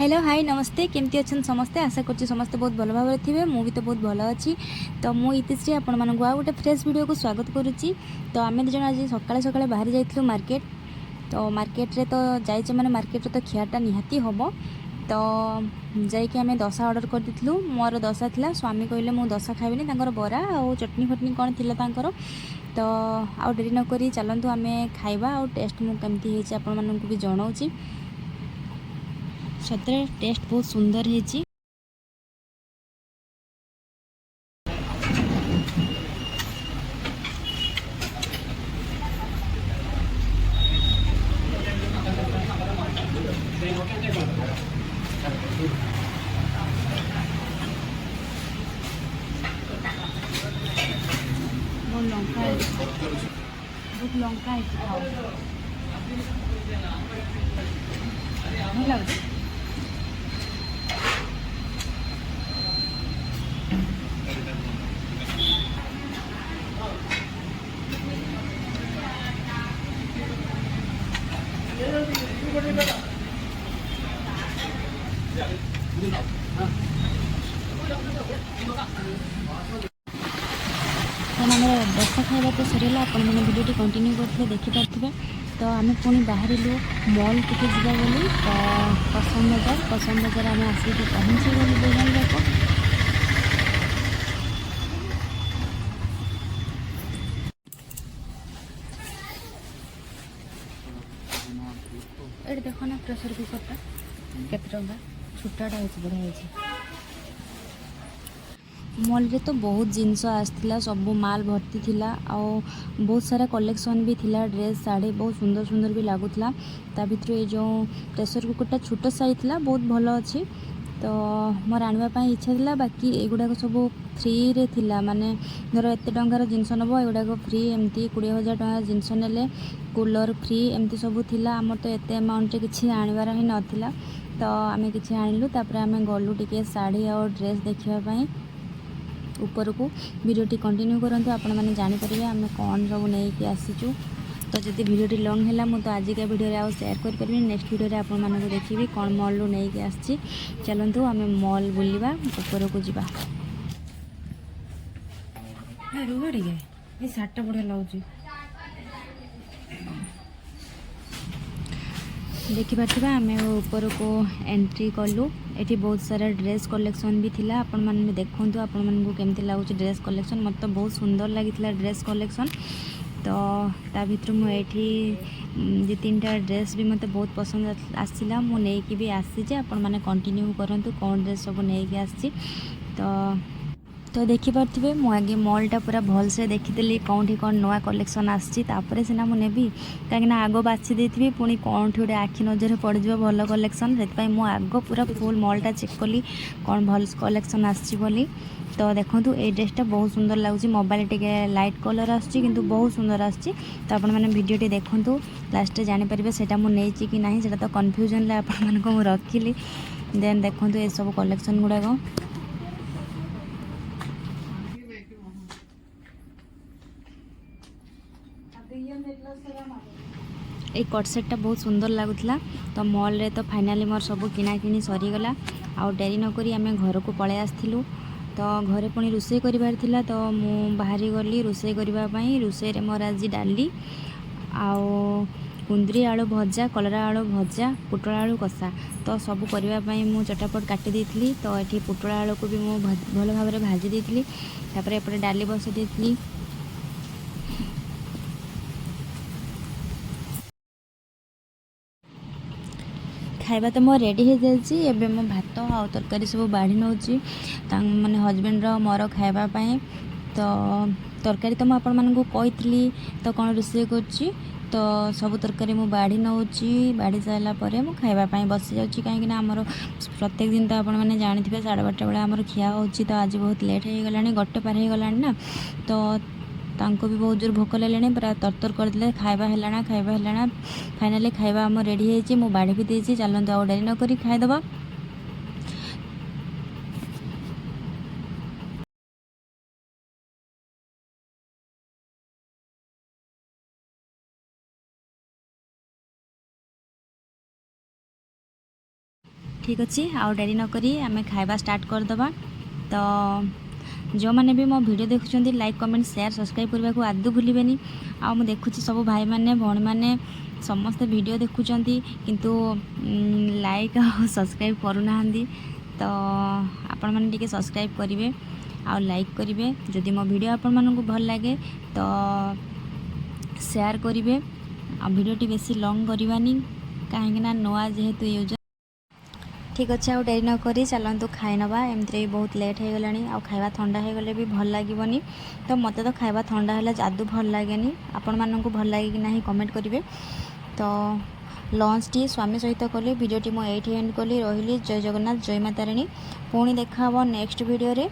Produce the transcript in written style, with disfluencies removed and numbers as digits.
Hello hi नमस्ते केमती अच्छा समस्ते आशा कर समस्ते बहुत भल भाव थे मुझे तो बहुत भल अच्छी तो मुझे इतिश्री आपण मानक गोटे फ्रेश वीडियो को स्वागत करुच्ची। तो आम दिज आज सका सका बाहर जाइलु मार्केट। तो मार्केट रे तो जाइए मैंने मार्केट तो खियाटा निहाती हम। तो जाइए आम दशा ऑर्डर कर देलु। मोर दशा था स्वामी कहले मुझे दशा खाइबी तर बरा और चटनी फटनी कौन थी तो आउ डेरी नक चलतु आम खाइबा और टेस्ट मुझे आपण मानक भी जनाऊँगी। सतरे टेस्ट बहुत सुंदर है। लंका बहुत लंका भल लगे आम दशा खावा तो सरला आपण मैंने भिडियो कंटिन्यू करते देखिपे। तो आम पुणी बाहर मॉल टी जा बोली तो पसंद बजार आम आसिक पहुँची गलु दुजन जाक। ये देख ना प्रेसर कुकरटा केते टंका छोटाटा हो बढ़िया। मॉल रे तो बहुत जिनस आसला सब माल भर्ती थिला और बहुत सारा कलेक्शन भी थिला ड्रेस साड़ी बहुत सुंदर सुंदर भी लगुला। ता भितर ये जो प्रेसर कुकरटा छोट साइज था बहुत भल अच्छी। तो मोर आने इच्छा था बाकी एगुड़ाक सब फ्री रे थिला माने धर एत टंकार जिनस नब एगुड़ाक फ्री एमती 20,000 टंका जिनस नेले कूलर फ्री एमती सब थिला। आमर तो एत अमाउंट किसी आनबार ही नाला तो आम कि आणलु। तापर आम गलु टिके साड़ी और ड्रेस देखापी ऊपर को भिडियोटी कंटिन्यू करंतु आपण माने जानि परिबे आमे कोन सब नै कि आसीचु। तो जदि भिडियोटी लॉन्ग हैला मु तो आजिका भिडियो रे आ शेयर कर परबे नेक्स्ट भिडियो रे आपण माने देखिबी कोन मॉल लो नै कि आसी। चलंतु आमे मॉल बुलिबा ऊपर को जिबा। हे रुगाडी गे ए साटा बढिया लाउची देखिपे आम ऊपर को एंट्री कलु। ये बहुत सारा ड्रेस कलेक्शन भी थिला आपण माने देखंतु आपण मानकु केमती लागुची ड्रेस कलेक्शन मत तो बहुत सुंदर लागिथिला ड्रेस कलेक्शन। तो ता भीतर मु एठी 2-3टा ड्रेस भी मत बहुत पसंद आसिला मु नै कि भी आसी जे आपण माने कंटिन्यू करंतु कोन ड्रेस सब नै कि आसी। तो देखिपे मु आगे मॉलटा पूरा भल से देखीदेली कौटी कौन नुआ कलेक्शन आसपर सीना मुझे नेबी कहीं आग बाछी देथि पुणी कौटी गोटे आखि नजर पड़ज भल कलेक्शन से मु आग पूरा फुल मॉलटा चेक कली कौन भल कलेक्शन आसली। तो देखो ये ड्रेसटा बहुत सुंदर लगुच मोबाइल टे लाइट कलर आसुच्ची किंतु बहुत सुंदर आसुच्ची। तो आपण मैंने भिडियोटी देखूँ लास्ट जानीपर से कि ना से तो कन्फ्यूजन आपण मानक रखिली। देन देखो ये सब कलेक्शन गुड़ाक ये कट सेटटा बहुत सुंदर लगुला। तो मॉल रे तो फाइनाली मोर सब किणाकिणी सरीगला आ डेरी नक आम घर को पलि आसलु। तो घरे पुणी रोषे करार थिला तो मु बाहरी गली रोषे करने रोषे मोर आज डाली आउ कुंदरी आलू भजा कलरा आलू भजा पुटल आलू कषा तो सब करने मु चटापट काटी देती। तो ये पुटल आलू को भी मु भल भाव भाजी देती तापर एपटे डाली बसई देती। खाଇବା तो मो रेडी हो जाए मो भात आउ तरकारी सब बाढ़ी नौ माने हजबैंड मोर खावाई। तो तरकारी तो मुझे आपको कही तो कौन रोषे कर तो सब तरकारी मु बाढ़ी नौ बाढ़ी सारापर मुझे खावाई बसी जाऊँगी कहीं आमर प्रत्येक दिन तो आपने जानते 12:30 बेले आमर खिया हो। तो आज बहुत लेट हो गला 1 पार हो गला ना तो तांको भी बहुत जोर भोक लगे पूरा तरतर करदे खाଇବା है फाइनाली खाଇବା आम रेडी हो मु बाढ़ी भी देती चलते आउ डेरी नक खाईदबा। ठीक अच्छे आउ डेरी नक आम खाଇବା स्टार्ट करदे। तो जो मैंने भी मो वीडियो देखुं लाइक कमेंट शेयर सब्सक्राइब करने को आदू भूलें। आउ देखुची सब भाई मैंने भौणी मैंने समस्ते वीडियो देखुं किंतु लाइक और सब्सक्राइब करूना। तो आपण मैंने टिके सब्सक्राइब करेंगे आउ लाइक करेंगे। जदि मो वीडियो आपण मानक भल लगे तो शेयर करेंगे। आ वीडियोटी बेसी लॉन्ग करवानी कहीं नुआ जेहेतु यूजर। ठीक अच्छे आउ डेरी नक चलतु खाई नवा। एमती भी बहुत लेट हो गला आ खाଇବା ठंडा हो गले भी भल लगे। तो मत तो खाଇବା ठंडा है जादू भल लगे। आपण मानक भल लगे कि ना कमेंट करेंगे। तो लंच टी स्वामी सहित कली वीडियोटी मुझे एंड कली रही। जय जगन्नाथ जय माता रानी। पुणी देखा नेक्स्ट वीडियो रे।